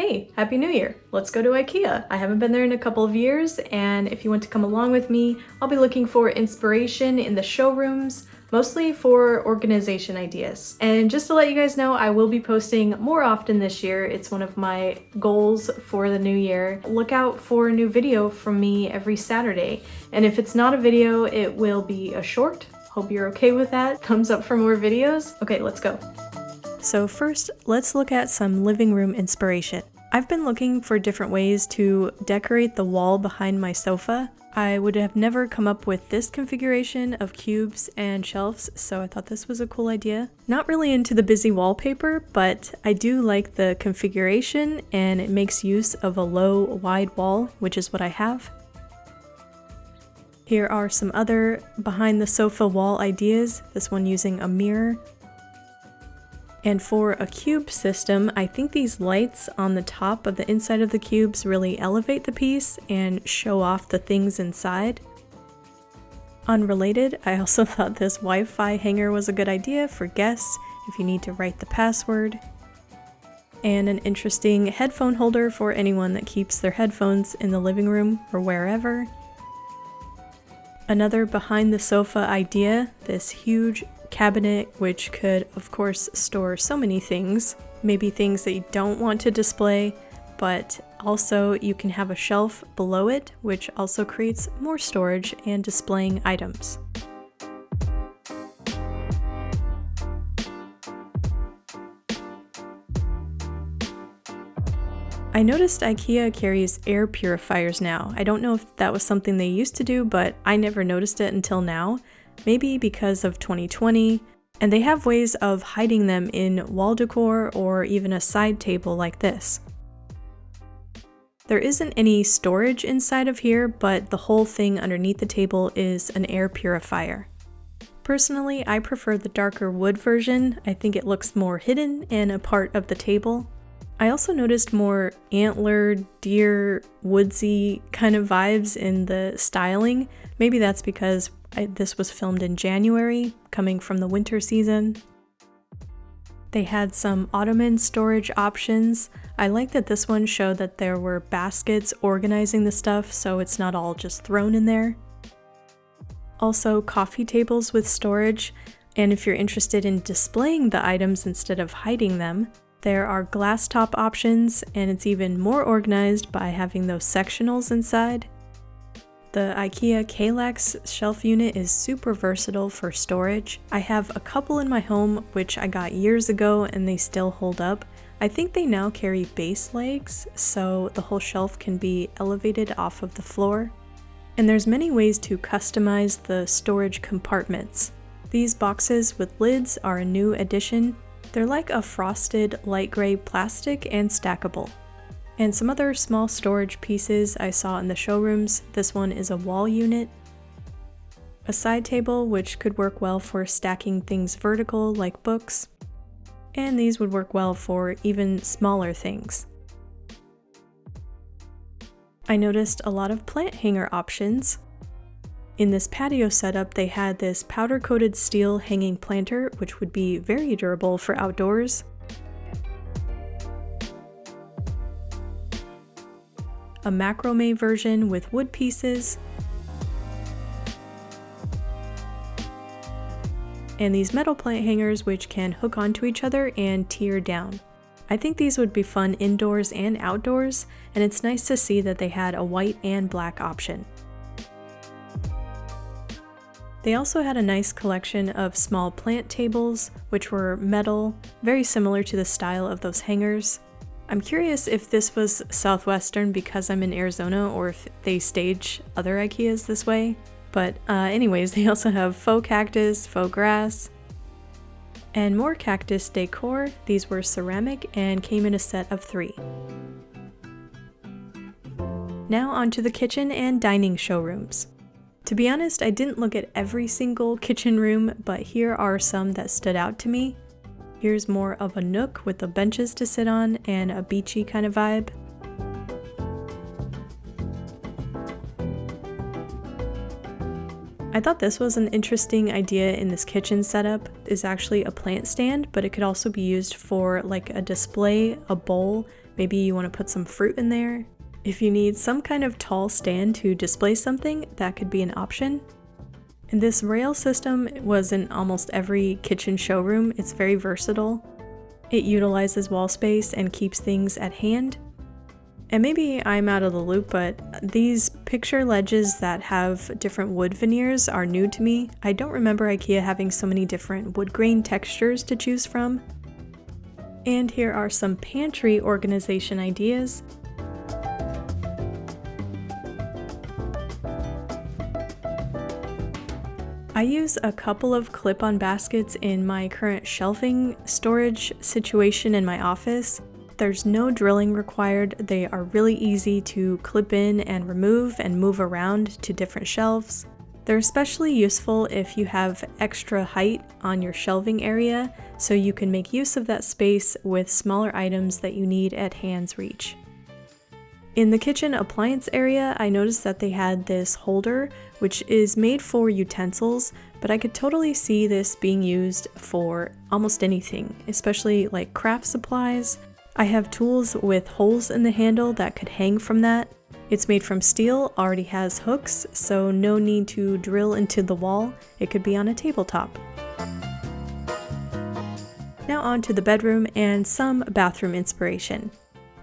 Hey, Happy New Year! Let's go to IKEA. I haven't been there in a couple of years, and if you want to come along with me, I'll be looking for inspiration in the showrooms, mostly for organization ideas. And just to let you guys know, I will be posting more often this year. It's one of my goals for the new year. Look out for a new video from me every Saturday. And if it's not a video, it will be a short. Hope you're okay with that. Thumbs up for more videos. Okay, let's go. So first, let's look at some living room inspiration. I've been looking for different ways to decorate the wall behind my sofa. I would have never come up with this configuration of cubes and shelves, so I thought this was a cool idea. Not really into the busy wallpaper, but I do like the configuration and it makes use of a low, wide wall, which is what I have. Here are some other behind the sofa wall ideas, this one using a mirror. And for a cube system, I think these lights on the top of the inside of the cubes really elevate the piece and show off the things inside. Unrelated, I also thought this Wi-Fi hanger was a good idea for guests if you need to write the password. And an interesting headphone holder for anyone that keeps their headphones in the living room or wherever. Another behind the sofa idea, this huge cabinet which could of course store so many things, maybe things that you don't want to display, but also you can have a shelf below it which also creates more storage and displaying items. I noticed IKEA carries air purifiers now. I don't know if that was something they used to do, but I never noticed it until now. Maybe because of 2020, and they have ways of hiding them in wall decor or even a side table like this. There isn't any storage inside of here, but the whole thing underneath the table is an air purifier. Personally, I prefer the darker wood version. I think it looks more hidden and a part of the table. I also noticed more antler, deer, woodsy kind of vibes in the styling. Maybe that's because this was filmed in January, coming from the winter season. They had some ottoman storage options. I like that this one showed that there were baskets organizing the stuff, so it's not all just thrown in there. Also, coffee tables with storage, and if you're interested in displaying the items instead of hiding them, there are glass top options, and it's even more organized by having those sectionals inside. The IKEA Kallax shelf unit is super versatile for storage. I have a couple in my home which I got years ago and they still hold up. I think they now carry base legs, so the whole shelf can be elevated off of the floor. And there's many ways to customize the storage compartments. These boxes with lids are a new addition. They're like a frosted light gray plastic and stackable. And some other small storage pieces I saw in the showrooms. This one is a wall unit. A side table which could work well for stacking things vertical like books. And these would work well for even smaller things. I noticed a lot of plant hanger options. In this patio setup, they had this powder-coated steel hanging planter, which would be very durable for outdoors. A macrame version with wood pieces. And these metal plant hangers which can hook onto each other and tier down. I think these would be fun indoors and outdoors, and it's nice to see that they had a white and black option. They also had a nice collection of small plant tables, which were metal, very similar to the style of those hangers. I'm curious if this was Southwestern because I'm in Arizona or if they stage other IKEAs this way. But anyways, they also have faux cactus, faux grass, and more cactus decor. These were ceramic and came in a set of 3. Now onto the kitchen and dining showrooms. To be honest, I didn't look at every single kitchen room, but here are some that stood out to me. Here's more of a nook with the benches to sit on and a beachy kind of vibe. I thought this was an interesting idea in this kitchen setup. It's actually a plant stand, but it could also be used for like a display, a bowl, Maybe you want to put some fruit in there. If you need some kind of tall stand to display something, that could be an option. And this rail system was in almost every kitchen showroom. It's very versatile. It utilizes wall space and keeps things at hand. And maybe I'm out of the loop, but these picture ledges that have different wood veneers are new to me. I don't remember IKEA having so many different wood grain textures to choose from. And here are some pantry organization ideas. I use a couple of clip-on baskets in my current shelving storage situation in my office. There's no drilling required. They are really easy to clip in and remove and move around to different shelves. They're especially useful if you have extra height on your shelving area, so you can make use of that space with smaller items that you need at hand's reach. In the kitchen appliance area, I noticed that they had this holder, which is made for utensils, but I could totally see this being used for almost anything, especially like craft supplies. I have tools with holes in the handle that could hang from that. It's made from steel, already has hooks, so no need to drill into the wall. It could be on a tabletop. Now on to the bedroom and some bathroom inspiration.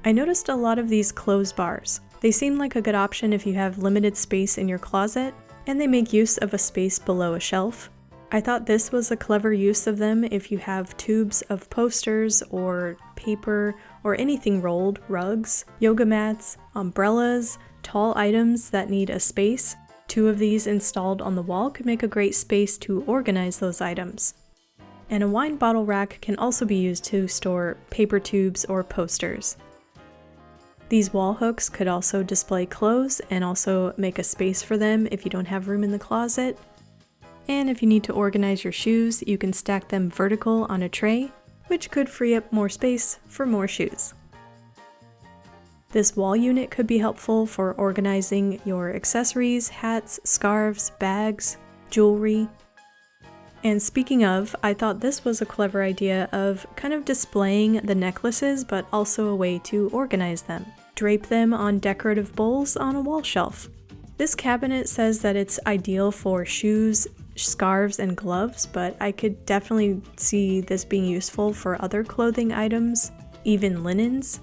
I noticed a lot of these clothes bars. They seem like a good option if you have limited space in your closet, and they make use of a space below a shelf. I thought this was a clever use of them if you have tubes of posters or paper or anything rolled, rugs, yoga mats, umbrellas, tall items that need a space. 2 of these installed on the wall could make a great space to organize those items. And a wine bottle rack can also be used to store paper tubes or posters. These wall hooks could also display clothes and also make a space for them if you don't have room in the closet. And if you need to organize your shoes, you can stack them vertical on a tray, which could free up more space for more shoes. This wall unit could be helpful for organizing your accessories, hats, scarves, bags, jewelry. And speaking of, I thought this was a clever idea of kind of displaying the necklaces, but also a way to organize them. Drape them on decorative bowls on a wall shelf. This cabinet says that it's ideal for shoes, scarves, and gloves, but I could definitely see this being useful for other clothing items, even linens.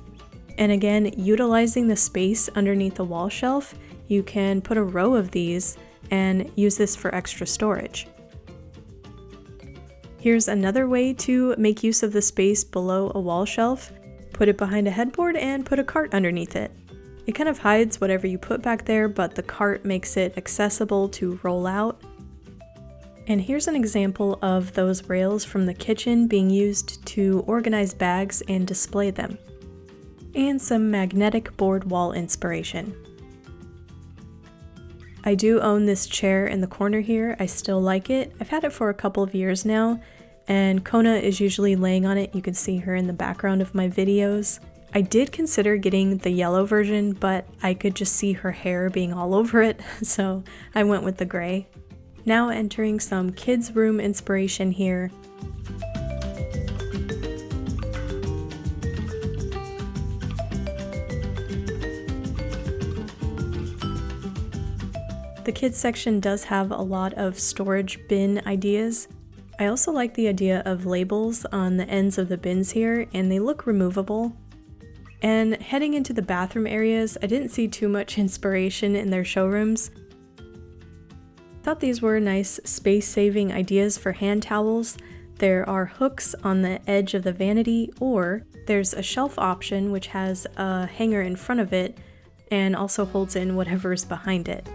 And again, utilizing the space underneath the wall shelf, you can put a row of these and use this for extra storage. Here's another way to make use of the space below a wall shelf. Put it behind a headboard and put a cart underneath it. It kind of hides whatever you put back there, but the cart makes it accessible to roll out. And here's an example of those rails from the kitchen being used to organize bags and display them. And some magnetic board wall inspiration. I do own this chair in the corner here. I still like it. I've had it for a couple of years now, and Kona is usually laying on it. You can see her in the background of my videos. I did consider getting the yellow version, but I could just see her hair being all over it, so I went with the gray. Now entering some kids' room inspiration here. The kids section does have a lot of storage bin ideas. I also like the idea of labels on the ends of the bins here, and they look removable. And heading into the bathroom areas, I didn't see too much inspiration in their showrooms. Thought these were nice space-saving ideas for hand towels. There are hooks on the edge of the vanity, or there's a shelf option which has a hanger in front of it and also holds in whatever's behind it.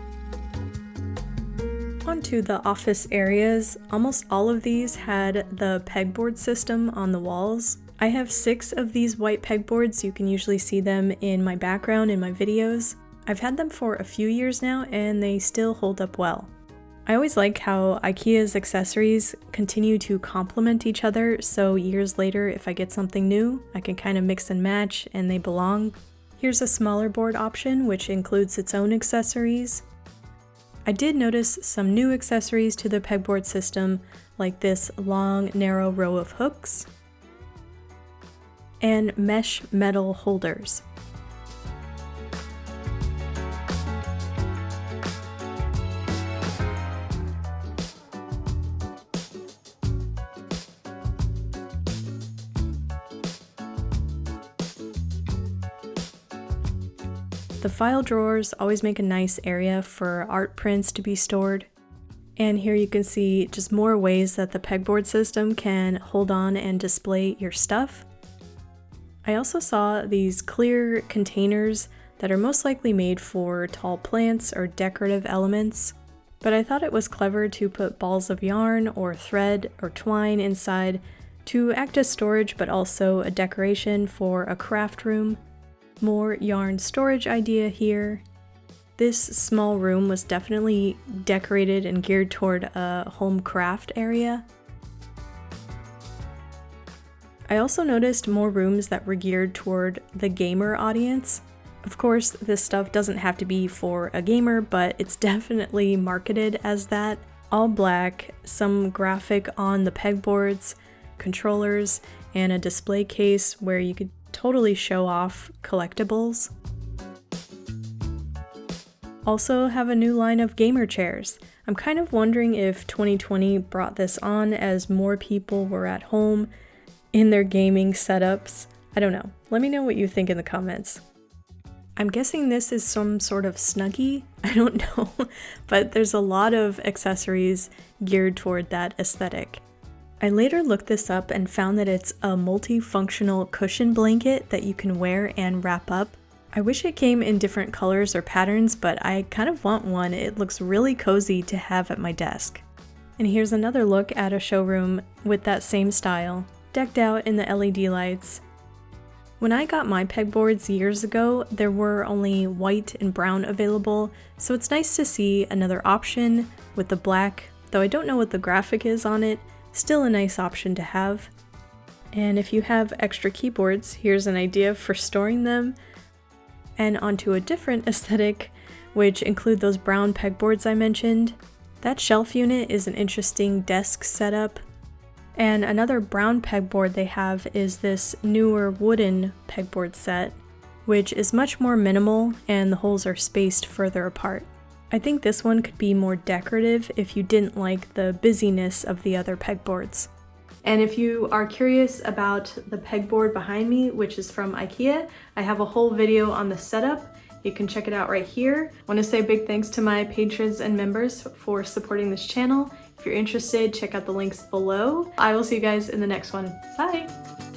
Onto the office areas, almost all of these had the pegboard system on the walls. I have 6 of these white pegboards. You can usually see them in my background in my videos. I've had them for a few years now and they still hold up well. I always like how IKEA's accessories continue to complement each other, so years later if I get something new, I can kind of mix and match and they belong. Here's a smaller board option which includes its own accessories. I did notice some new accessories to the pegboard system, like this long, narrow row of hooks. and mesh metal holders. The file drawers always make a nice area for art prints to be stored. And here you can see just more ways that the pegboard system can hold on and display your stuff. I also saw these clear containers that are most likely made for tall plants or decorative elements, but I thought it was clever to put balls of yarn or thread or twine inside to act as storage, but also a decoration for a craft room. More yarn storage idea here. This small room was definitely decorated and geared toward a home craft area. I also noticed more rooms that were geared toward the gamer audience. Of course, this stuff doesn't have to be for a gamer, but it's definitely marketed as that. All black, some graphic on the pegboards, controllers, and a display case where you could totally show off collectibles. Also have a new line of gamer chairs. I'm kind of wondering if 2020 brought this on as more people were at home in their gaming setups. I don't know. Let me know what you think in the comments. I'm guessing this is some sort of Snuggie. I don't know, but there's a lot of accessories geared toward that aesthetic. I later looked this up and found that it's a multifunctional cushion blanket that you can wear and wrap up. I wish it came in different colors or patterns, but I kind of want one. It looks really cozy to have at my desk. And here's another look at a showroom with that same style, decked out in the LED lights. When I got my pegboards years ago, there were only white and brown available, so it's nice to see another option with the black, though I don't know what the graphic is on it. Still a nice option to have. And if you have extra keyboards, here's an idea for storing them. And onto a different aesthetic, which include those brown pegboards I mentioned. That shelf unit is an interesting desk setup. And another brown pegboard they have is this newer wooden pegboard set, which is much more minimal and the holes are spaced further apart. I think this one could be more decorative if you didn't like the busyness of the other pegboards. And if you are curious about the pegboard behind me, which is from IKEA, I have a whole video on the setup. You can check it out right here. I want to say a big thanks to my patrons and members for supporting this channel. If you're interested, check out the links below. I will see you guys in the next one. Bye!